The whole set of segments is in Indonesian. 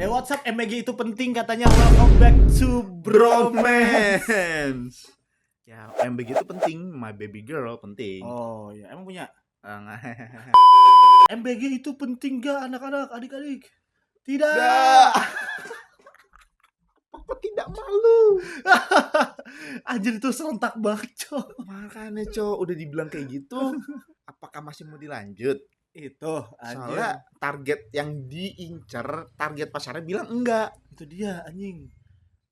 what's up, MBG itu penting katanya. Welcome back to Bromance. Ya, MBG itu penting, my baby girl penting. Oh ya, emang punya? Enggak. MBG itu penting gak anak-anak, adik-adik? Tidak. Apa tidak malu? Anjir itu serentak banget, Cok. Makanya, Cok, udah dibilang kayak gitu, apakah masih mau dilanjut? Itu, anjir. Soalnya target yang diincer, target pasarnya bilang enggak. Itu dia, anjing.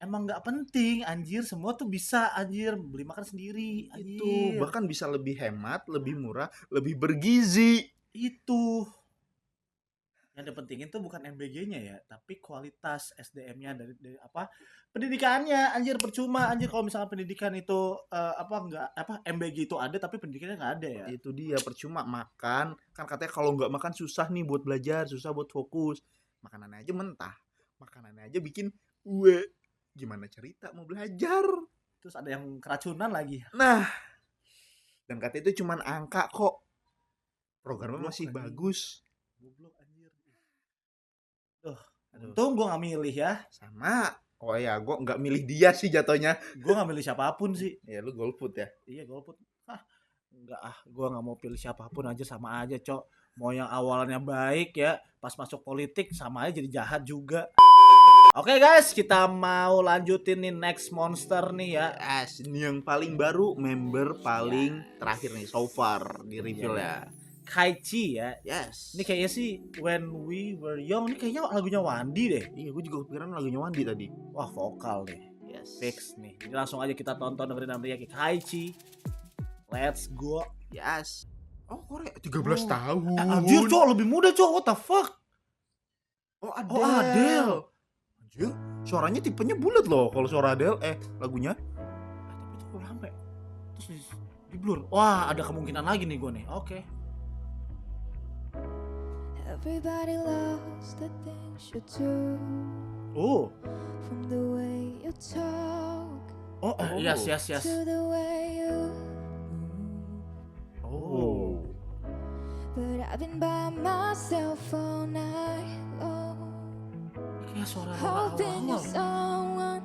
Emang nggak penting, anjir. Semua tuh bisa, anjir. Beli makan sendiri, anjir. Itu bahkan bisa lebih hemat, lebih murah, lebih bergizi. Itu. Yang dipentingin tuh bukan MBG-nya ya, tapi kualitas SDM-nya dari apa? Pendidikannya, anjir. Percuma, anjir, kalau misalnya pendidikan itu MBG itu ada tapi pendidikannya nggak ada ya. Itu dia, percuma makan. Kan katanya kalau nggak makan susah nih buat belajar, susah buat fokus. Makanannya aja mentah. Makanannya aja bikin gimana cerita mau belajar. Terus ada yang keracunan lagi. Nah, dan katanya itu cuman angka kok. Programnya Goblok, masih anjing. bagus. Goblok, anjir. Untung gue gak milih ya. Sama. Oh ya, gue nggak milih dia sih jatuhnya. Gue gak milih siapapun sih. Ya lu golput ya. Iya, golput. Enggak gue gak mau pilih siapapun aja, sama aja, Cok. Mau yang awalnya baik ya, pas masuk politik sama aja jadi jahat juga. Oke guys, kita mau lanjutin nih next monster nih ya. Yes, ini yang paling baru, member paling terakhir nih so far di reveal ya. Kaichi ya. Yes. Ini kayaknya sih When We Were Young. Ini kayaknya lagunya Wandi deh. Iya, gue juga kepikiran lagunya Wandi tadi. Wah, vokal nih. Yes. Fix nih. Jadi langsung aja kita tonton dengerin namanya Kaichi. Let's go. Yes. Oh, Korea 13 Oh. tahun. Anjir, Cok, lebih muda, Cok. What the fuck? Oh, Oh, Adele. Anjir, suaranya tipenya bulat loh kalau suara Adele. Lagunya. Tapi itu kok rame. Terus di blur. Wah, ada kemungkinan lagi nih gue nih. Oke. Everybody loves the things you do, Oh. from the way you talk Oh, yes. to the way you move. Oh. But I've been by myself all night long, Kayak suara hoping you're awal-awal. someone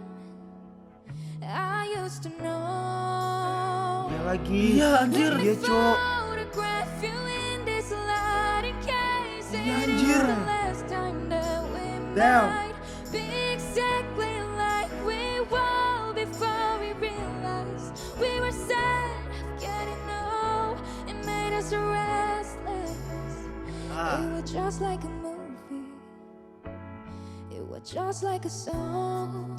I used to know. Iya lagi. Iya, anjir. Iya, Cok. Photograph you in this lighted case. Iya, It anjir. is the last time that we Damn. might be exactly like we were before we realized we were sad of getting old. It made us restless. It was just like a movie. It was just like a song.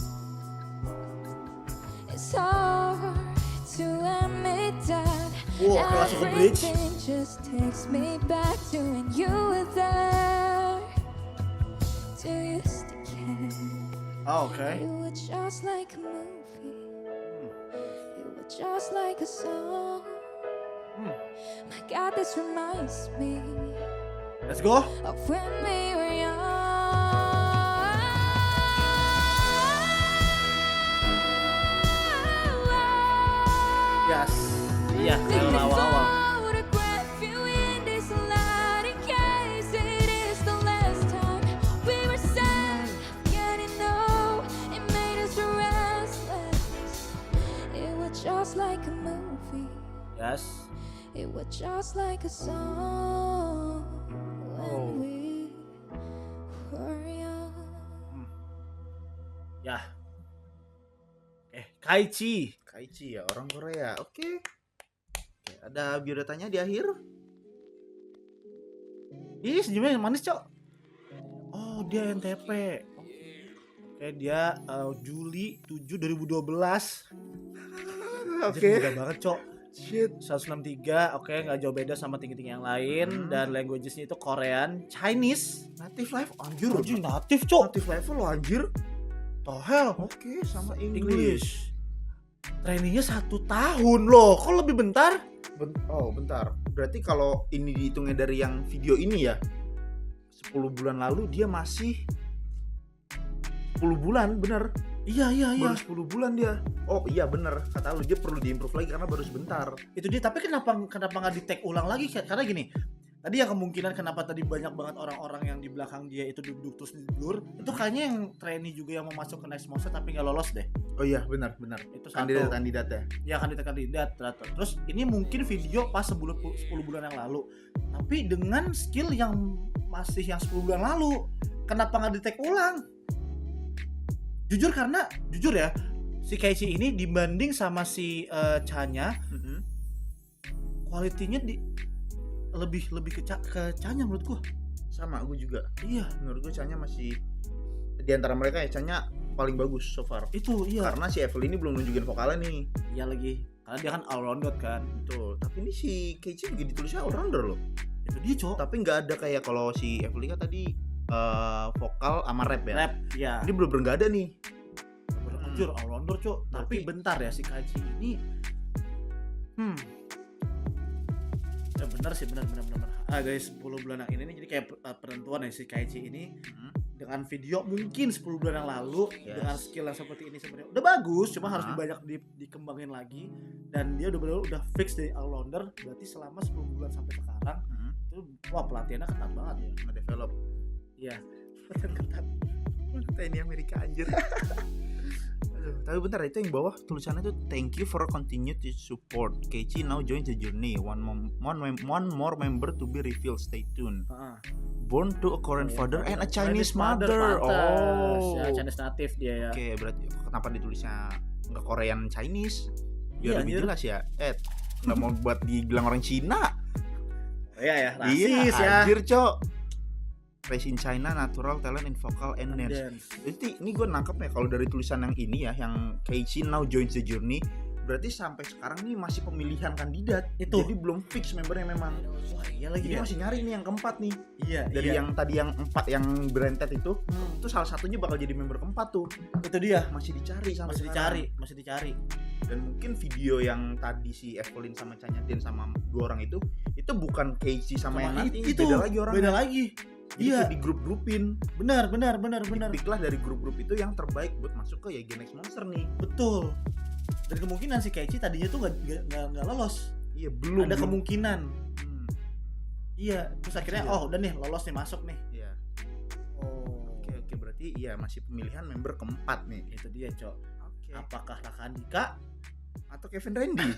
It's hard to admit that Wah, kayak langsung ke bridge. everything just takes me back to when you were there. Do you still care? Oh, oke. It was just like a movie. It was just like a song. My God, this reminds me Let's go. of when we were young. Yes. Iya, kayak awal-awal. Photograph you in this lighted case. It is the last time we were sad, getting old. It made us restless. It was just like a movie. Yes. It was just like a song when Oh. we were young. Ya. Kaichi. Kaichi ya, orang Korea. Oke, ada biodatanya di akhir. Ih, senyumnya yang manis, Cok. Oh, dia NTP. Oke, dia Juli 7 2012. Oke. Mudah banget, Cok. Shit. 163, oke, nggak jauh beda sama tinggi-tinggi yang lain. Dan languages-nya itu Korean, Chinese. Native live anjir. Anjir, natif, Cok. Native level lo anjir. The hell? Oke, sama English. English. Trainingnya 1 tahun loh. Kok lebih bentar? Bentar. Berarti kalau ini dihitungnya dari yang video ini ya, 10 bulan lalu dia masih 10 bulan, bener. Iya. Baru 10 bulan dia. Oh iya bener, kata lu dia perlu diimprove lagi karena baru sebentar. Itu dia, tapi kenapa nggak di tag ulang lagi? Karena gini, tadi yang kemungkinan kenapa tadi banyak banget orang-orang yang di belakang dia itu duduk terus tidur, itu kayaknya yang trainee juga yang mau masuk ke Next Monster tapi nggak lolos deh. Oh iya, benar. Itu satu. Kandidat ya. Ya kandidat ternyata. Terus ini mungkin video pas 10 bulan yang lalu, tapi dengan skill yang masih yang 10 bulan lalu, kenapa nggak di-take ulang? Jujur ya, si Keiichi ini dibanding sama si Chanya, kualitinya lebih ke Chanya menurut gua. Sama, gue juga. Iya, Menurut gue Chanya masih di antara mereka ya, Chanya paling bagus so far. itu iya. Karena si Evelyn ini belum nunjukin vokalnya nih. Iya lagi. Karena dia kan all rounder kan. Betul. Tapi ini si Keiichi juga ditulisnya all rounder loh. Itu dia, Cok. Tapi nggak ada kayak kalau si Evelyn kan tadi vokal sama rap ya. Rap, ya. Ini belum nggak ada nih. Jujur all rounder, Cok. Tapi bentar ya, si Keiichi ini ya benar sih, benar. Guys, 10 bulan yang ini nih, jadi kayak penentuan ya si Keiichi ini dengan video mungkin 10 bulan yang lalu dengan skill yang seperti ini sebenarnya udah bagus, cuma harus dikembangin lagi, dan dia udah fix dari all-rounder. Berarti selama 10 bulan sampai sekarang itu wah pelatihannya ketat banget ya, Nge-develop. iya. Ketat. Ini Amerika anjir. Aduh, tapi bentar, itu yang bawah tulisannya tuh thank you for continue to support. Keiichi now join the journey. One more member to be revealed. Stay tuned. Born to a Korean father and a Chinese mother. Oh, ya, Chinese native dia ya. Oke, berarti kenapa ditulisnya nggak Korean Chinese? Iya, Biar lebih anjir. jelas ya. Nggak mau buat dibilang orang Cina. Iya ya, Iya, rasis ya. anjir, Cok. Raised in China, natural talent in vocal and dance. Dance. Jadi ini gue nangkep ya, kalau dari tulisan yang ini ya, yang Keiichi now joins the journey, berarti sampai sekarang nih masih pemilihan kandidat. Itu. Jadi belum fix membernya memang. Wah, iya lagi Jadi ya. masih nyari nih yang keempat nih. Iya, Dari iya. yang tadi yang 4 yang Branded itu salah satunya bakal jadi member keempat tuh. Itu dia. Masih dicari sampai Masih sekarang. dicari. Dan mungkin video yang tadi si Evelyn sama Chanya Den sama 2 orang itu bukan Keiichi sama yang nanti, itu beda lagi orangnya. Beda lagi. Jadi Iya, kayak di grup-grupin. benar. Dipiklah dari grup-grup itu yang terbaik buat masuk ke YG Next Monster nih. Betul. Dan kemungkinan si Keiichi tadinya tuh nggak lolos. Iya, belum. Ada kemungkinan. Hmm, Iya. Terus akhirnya Iya. udah nih lolos nih, masuk nih. iya. Oh. Oke, berarti iya masih pemilihan member keempat nih. Itu dia, Cok. Oke. Apakah Raka Andika? Atau Kevin Randy?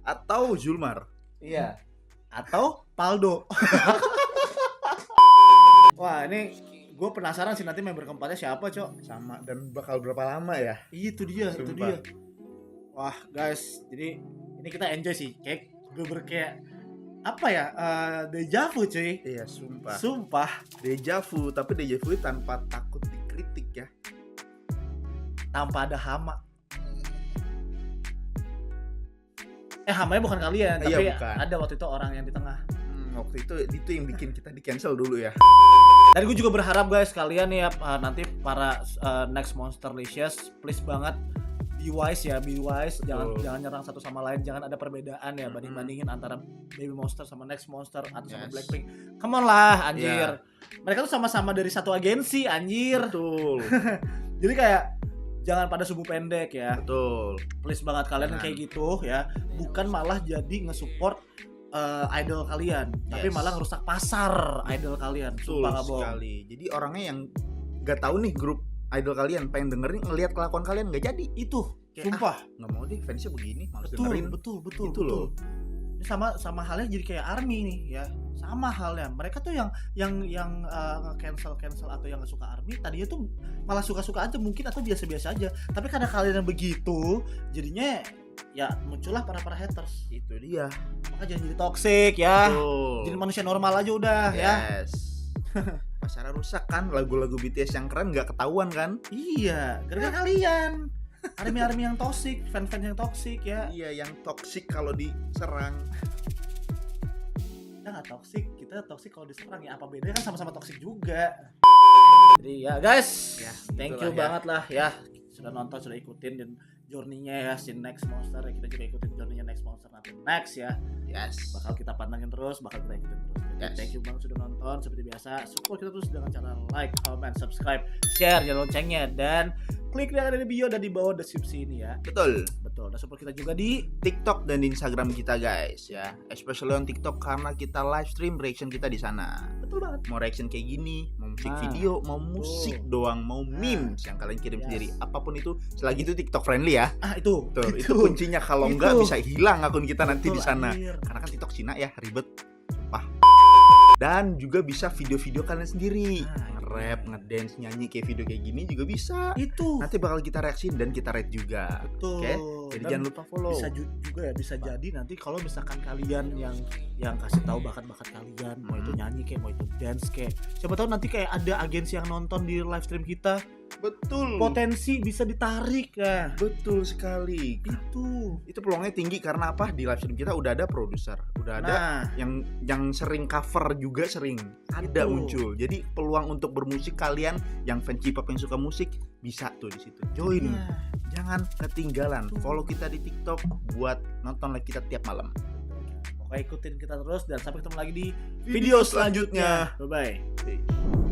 Atau Zulmar? Iya. Atau Paldo? Wah, ini gue penasaran sih nanti member keempatnya siapa, Cok. Sama, dan bakal berapa lama ya? Itu dia. Sumpah. Wah, guys, jadi ini kita enjoy sih. Kayak bener kayak apa ya? Deja vu, cuy. Iya, sumpah. Sumpah. Deja vu, tapi deja vu tanpa takut dikritik ya. Tanpa ada hama. Hamanya bukan kalian, Iya, tapi bukan. ada waktu itu orang yang di tengah. Waktu itu yang bikin kita di cancel dulu ya. Dan gue juga berharap guys kalian nih ya nanti para Next Monster Licious, please banget be wise, jangan nyerang satu sama lain, jangan ada perbedaan ya, banding-bandingin antara Baby Monster sama Next Monster atau sama Blackpink. Come on lah anjir. Mereka tuh sama-sama dari satu agensi anjir. Betul. Jadi kayak jangan pada sumbu pendek ya. Betul. Please banget kalian kayak gitu ya. Bukan malah jadi nge-support idol kalian, tapi malah ngerusak pasar idol kalian. Sumpah nggak bohong. Sekali. Jadi orangnya yang nggak tahu nih grup idol kalian, pengen dengerin, ngelihat kelakuan kalian nggak jadi. Itu Kayak, sumpah nggak mau deh, fansnya begini, males betul, dengerin. betul Itu loh. Ini sama halnya jadi kayak ARMY nih ya, sama halnya mereka tuh yang cancel atau yang nggak suka ARMY tadinya tuh malah suka aja mungkin atau biasa aja, tapi karena kalian yang begitu jadinya ya muncullah para haters. Itu dia. Maka jangan jadi toxic ya. Betul. Jadi manusia normal aja udah ya. Yes. Pasarnya rusak kan, lagu-lagu BTS yang keren nggak ketahuan kan? Iya, gara-gara kalian. ARMY yang toxic, fans yang toxic ya. Iya, yang toxic kalau diserang. Kita nggak toxic, kita toxic kalau diserang ya. Apa bedanya kan sama-sama toxic juga. Jadi ya guys, thank you itulah ya. banget lah ya sudah nonton, sudah ikutin, dan journey-nya ya si Next Monster. Kita juga ikutin journey-nya Next Monster nanti next ya. Yes. Bakal kita pantengin terus, bakal kita ikutin terus. Jadi Yes. thank you banget sudah nonton. Seperti biasa, support kita terus dengan cara like, comment, subscribe, share, nyalain loncengnya, dan klik yang ada di bio dan di bawah deskripsi ini ya. Betul. Betul. Dan support kita juga di TikTok dan di Instagram kita guys ya. Especially on TikTok karena kita live stream reaction kita di sana. betul banget. Mau reaction kayak gini, mau musik Nah, video, mau musik doang, mau memes yang kalian kirim Yes. sendiri, apapun itu selagi itu TikTok friendly ya. Itu. Tuh, itu kuncinya. Kalau Itu. enggak bisa hilang akun kita nanti di Betul, sana. anjir. Karena kan TikTok Cina ya, ribet. Sumpah. Dan juga bisa video-video kalian sendiri. Nah, Nge-rap, ngedance, nyanyi kayak video kayak gini juga bisa. Itu. Nanti bakal kita reaksiin dan kita rate juga. Betul. Oke? Jadi Dan jangan lupa follow. bisa juga ya, bisa jadi nanti kalau misalkan kalian yang kasih tahu bakat-bakat kalian, mau itu nyanyi kayak, mau itu dance kayak, siapa tahu nanti kayak ada agensi yang nonton di live stream kita, Betul. potensi bisa ditarik ya. Betul sekali. Itu peluangnya tinggi karena apa? Di live stream kita udah ada produser, udah ada Nah, yang sering cover juga sering ada Itu. muncul. Jadi peluang untuk bermusik kalian yang fans K-pop yang suka musik bisa tuh di situ. Join. iya. Jangan ketinggalan. Betul. Follow kita di TikTok buat nonton live kita tiap malam. Pokoknya ikutin kita terus dan sampai ketemu lagi di Video selanjutnya. Bye bye. Peace.